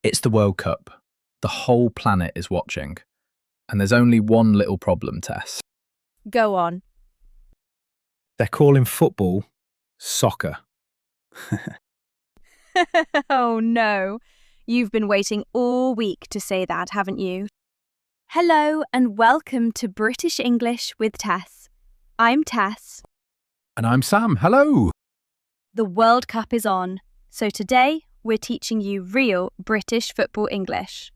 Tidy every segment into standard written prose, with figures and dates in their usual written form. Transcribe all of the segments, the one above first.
It's the World Cup. The whole planet is watching. And there's only one little problem, Tess. Go on. They're calling football soccer. Oh no, you've been waiting all week to say that, haven't you? Hello and welcome to British English with Tess. I'm Tess. And I'm Sam. Hello. The World Cup is on, so today we're teaching you real British football English.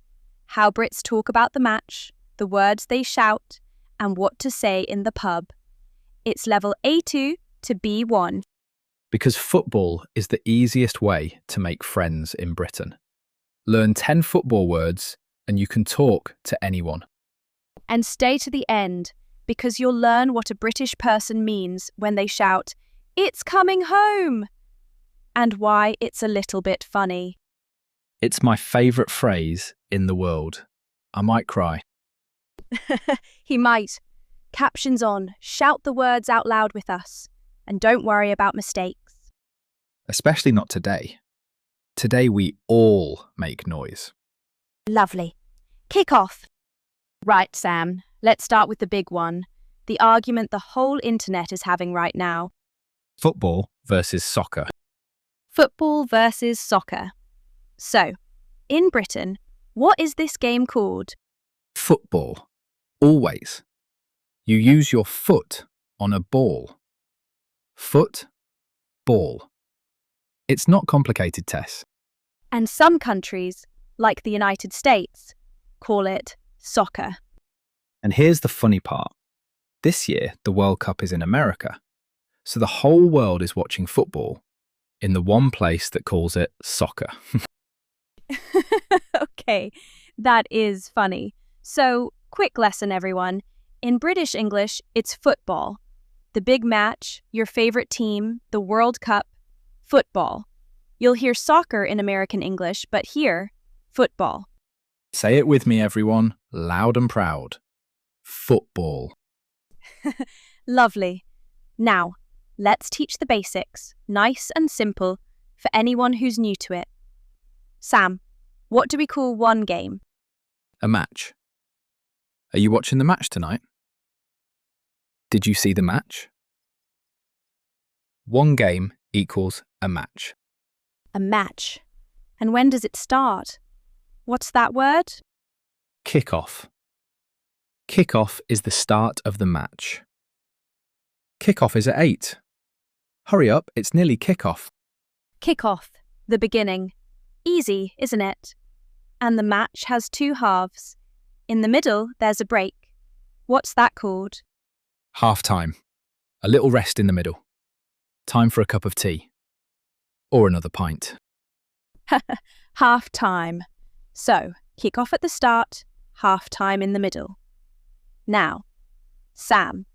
How Brits talk about the match, the words they shout, and what to say in the pub. It's level A2 to B1. Because football is the easiest way to make friends in Britain. Learn 10 football words and you can talk to anyone. And stay to the end, because you'll learn what a British person means when they shout, "It's coming home!" and why it's a little bit funny. It's my favourite phrase in the world. I might cry. He might. Captions on, shout the words out loud with us, and don't worry about mistakes. Especially not today. Today we all make noise. Lovely. Kick off. Right, Sam, let's start with the big one. The argument the whole internet is having right now. Football versus soccer. Football versus soccer. So, in Britain, what is this game called? Football. Always. You use your foot on a ball. Foot, ball. It's not complicated, Tess. And some countries, like the United States, call it soccer. And here's the funny part. This year, the World Cup is in America. So the whole world is watching football in the one place that calls it soccer. Okay, that is funny. So, quick lesson, everyone. In British English, it's football. The big match, your favorite team, the World Cup, football. You'll hear soccer in American English, but here, football. Say it with me, everyone, loud and proud. Football. Lovely. Now, let's teach the basics, nice and simple, for anyone who's new to it. Sam, what do we call one game? A match. Are you watching the match tonight? Did you see the match? One game equals a match. A match. And when does it start? What's that word? Kick-off. Kick-off is the start of the match. Kick-off is at 8. Hurry up, it's nearly kick-off. Kick-off, the beginning. Easy, isn't it? And the match has two halves. In the middle, there's a break. What's that called? Half-time. A little rest in the middle. Time for a cup of tea. Or another pint. Half-time. So, kick off at the start, half-time in the middle. Now, Sam,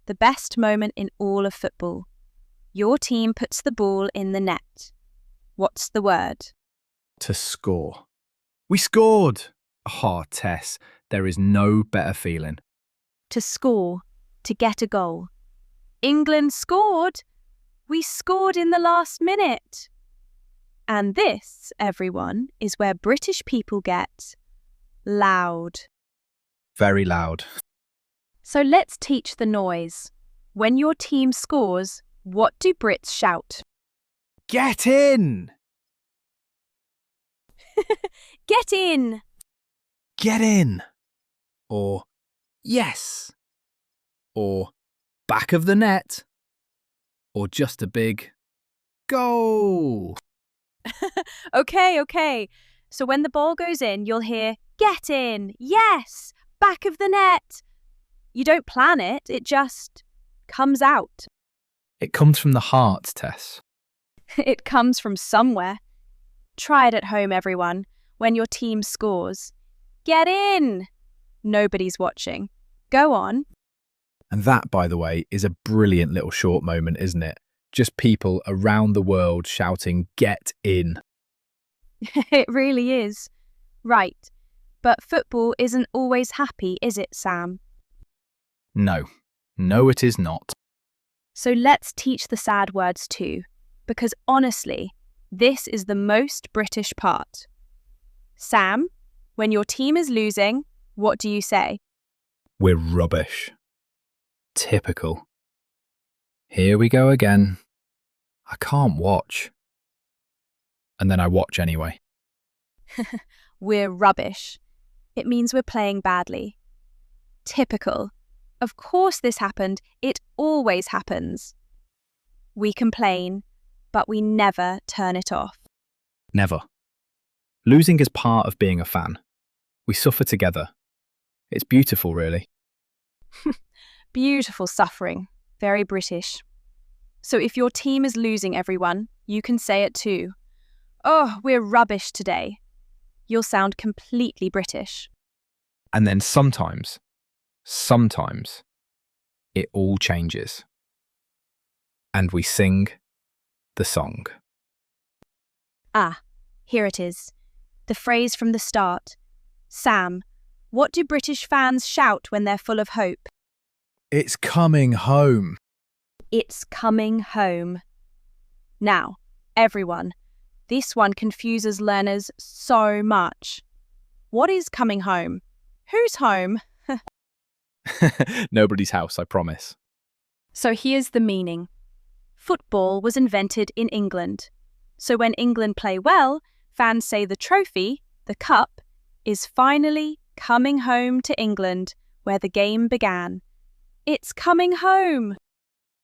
the best moment in all of football. Your team puts the ball in the net. What's the word? To score. We scored! Ah, Tess, there is no better feeling. To score, to get a goal. England scored! We scored in the last minute. And this, everyone, is where British people get loud. Very loud. So let's teach the noise. When your team scores, what do Brits shout? Get in! Get in! Get in! Or yes! Or back of the net! Or just a big goal! Okay. So when the ball goes in, you'll hear, "Get in! Yes! Back of the net!" You don't plan it, it just comes out. It comes from the heart, Tess. It comes from somewhere. Try it at home, everyone, when your team scores. Get in! Nobody's watching. Go on. And that, by the way, is a brilliant little short moment, isn't it? Just people around the world shouting, "Get in!" It really is. Right. But football isn't always happy, is it, Sam? No, it is not. So let's teach the sad words too, because honestly, this is the most British part. Sam, when your team is losing, what do you say? We're rubbish. Typical. Here we go again. I can't watch. And then I watch anyway. We're rubbish. It means we're playing badly. Typical. Of course this happened. It always happens. We complain, but we never turn it off. Never. Losing is part of being a fan. We suffer together. It's beautiful, really. Beautiful suffering. Very British. So if your team is losing, everyone, you can say it too. Oh, we're rubbish today. You'll sound completely British. And then sometimes, it all changes. And we sing the song. Ah, here it is. The phrase from the start. Sam, what do British fans shout when they're full of hope? It's coming home. It's coming home. Now, everyone, this one confuses learners so much. What is coming home? Who's home? Nobody's house, I promise. So here's the meaning. Football was invented in England. So when England play well, fans say the trophy, the cup, is finally coming home to England where the game began. It's coming home.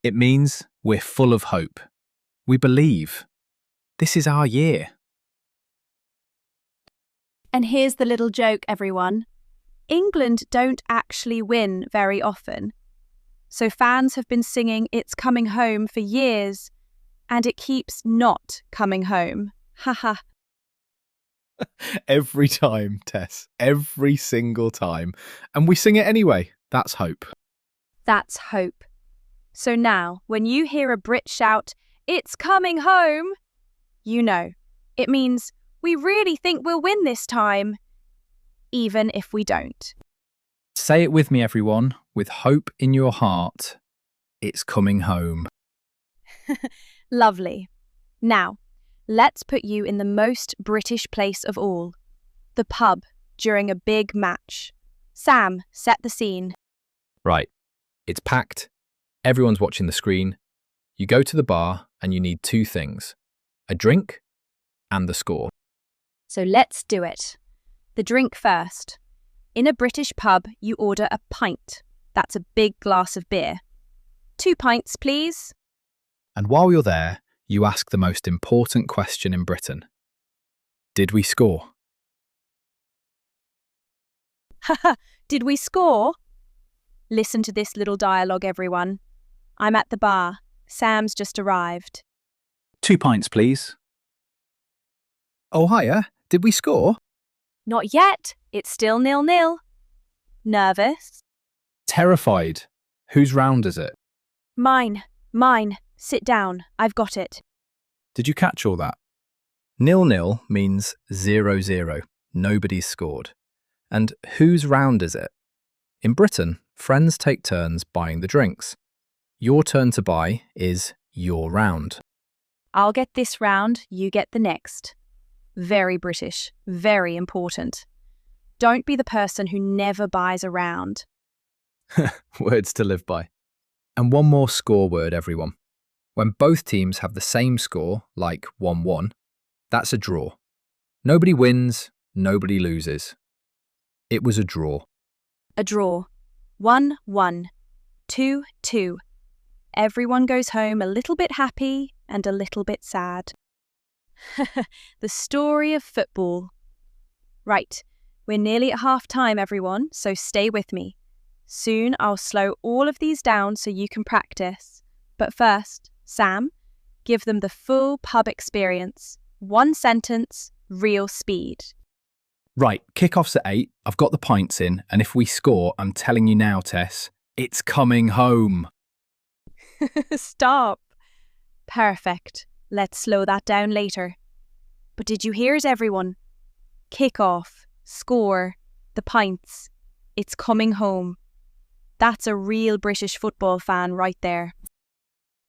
It means we're full of hope. We believe. This is our year. And here's the little joke, everyone. England don't actually win very often. So fans have been singing It's Coming Home for years, and it keeps not coming home. Haha. Every time, Tess. Every single time. And we sing it anyway. That's hope. That's hope. So now, when you hear a Brit shout, It's coming home, you know, it means we really think we'll win this time, even if we don't. Say it with me, everyone, with hope in your heart. It's coming home. Lovely. Now, let's put you in the most British place of all, the pub during a big match. Sam, set the scene. Right. It's packed. Everyone's watching the screen. You go to the bar and you need two things, a drink and the score. So let's do it. The drink first. In a British pub, you order a pint. That's a big glass of beer. 2 pints, please. And while you're there, you ask the most important question in Britain. Did we score? Haha, did we score? Listen to this little dialogue, everyone. I'm at the bar. Sam's just arrived. 2 pints, please. Oh, hiya. Did we score? Not yet. It's still 0-0. Nervous? Terrified. Whose round is it? Mine. Sit down. I've got it. Did you catch all that? 0-0 means 0-0. Nobody's scored. And whose round is it? In Britain, friends take turns buying the drinks. Your turn to buy is your round. I'll get this round, you get the next. Very British, very important. Don't be the person who never buys a round. Words to live by. And one more score word, everyone. When both teams have the same score, like 1-1, that's a draw. Nobody wins, nobody loses. It was a draw. A draw. 1-1. 2-2. Everyone goes home a little bit happy and a little bit sad. The story of football. Right, we're nearly at half time, everyone, so stay with me. Soon I'll slow all of these down so you can practice. But first, Sam, give them the full pub experience. 1 sentence, real speed. Right, kickoff's at 8. I've got the pints in, and if we score, I'm telling you now, Tess, it's coming home. Stop. Perfect. Let's slow that down later. But did you hear it, everyone? Kick off, score, the pints. It's coming home. That's a real British football fan right there.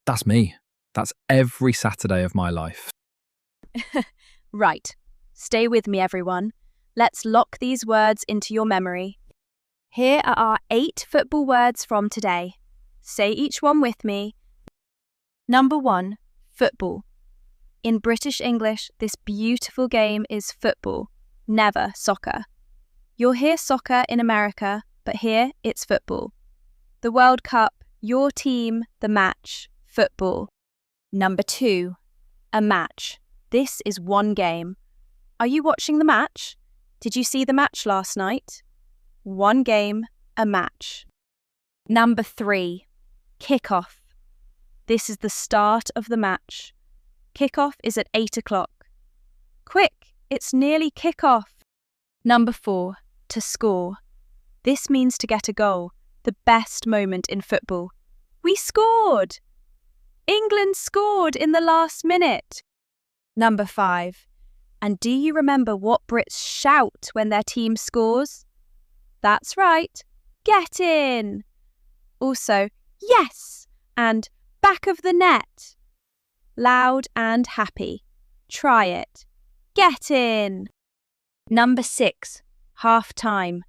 That's me. That's every Saturday of my life. Right. Stay with me, everyone. Let's lock these words into your memory. Here are our 8 football words from today. Say each one with me. Number 1, football. In British English, this beautiful game is football, never soccer. You'll hear soccer in America, but here it's football. The World Cup, your team, the match, football. Number 2, a match. This is one game. Are you watching the match? Did you see the match last night? One game, a match. Number 3, kick-off. This is the start of the match. Kick-off is at 8 o'clock. Quick, it's nearly kick-off. Number 4, to score. This means to get a goal, the best moment in football. We scored! England scored in the last minute. Number 5, and do you remember what Brits shout when their team scores? That's right, get in! Also, yes, and back of the net. Loud and happy. Try it. Get in! Number 6, half time.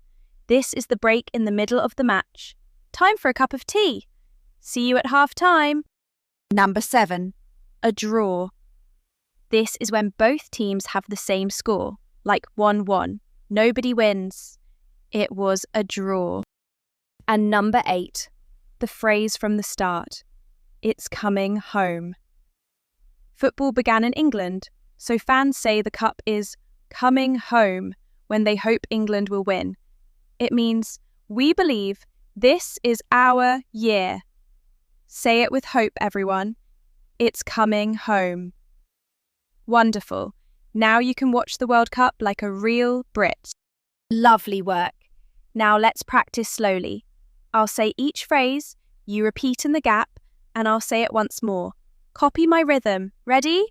This is the break in the middle of the match. Time for a cup of tea. See you at half time. Number 7, a draw. This is when both teams have the same score, like 1-1. Nobody wins. It was a draw. And number 8, the phrase from the start. It's coming home. Football began in England, so fans say the cup is coming home when they hope England will win. It means, we believe this is our year. Say it with hope, everyone. It's coming home. Wonderful. Now you can watch the World Cup like a real Brit. Lovely work. Now let's practice slowly. I'll say each phrase, you repeat in the gap, and I'll say it once more. Copy my rhythm. Ready?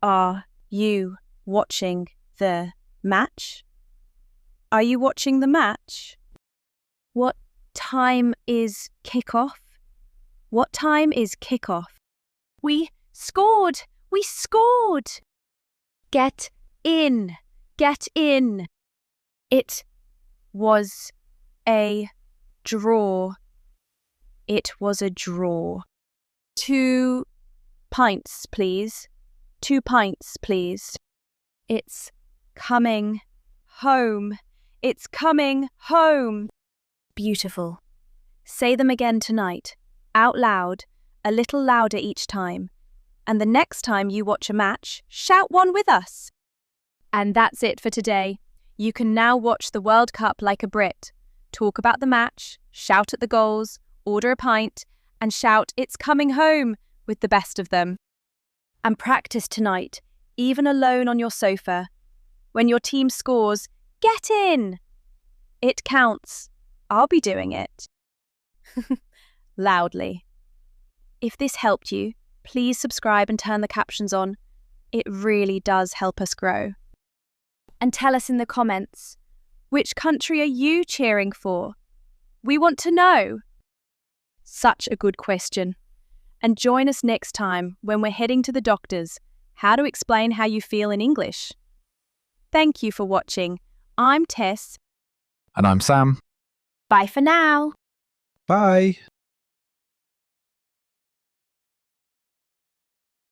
Are you watching the match? Are you watching the match? What time is kick-off? What time is kick-off? We scored! We scored! Get in! Get in! It was a draw. It was a draw. 2 pints, please. 2 pints, please. It's coming home. It's coming home. Beautiful. Say them again tonight, out loud, a little louder each time. And the next time you watch a match, shout one with us. And that's it for today. You can now watch the World Cup like a Brit. Talk about the match, shout at the goals, order a pint, and shout "It's coming home" with the best of them. And practice tonight, even alone on your sofa. When your team scores, get in! It counts. I'll be doing it. Loudly. If this helped you, please subscribe and turn the captions on. It really does help us grow. And tell us in the comments, which country are you cheering for? We want to know. Such a good question. And join us next time when we're heading to the doctors, how to explain how you feel in English. Thank you for watching. I'm Tess. And I'm Sam. Bye for now. Bye.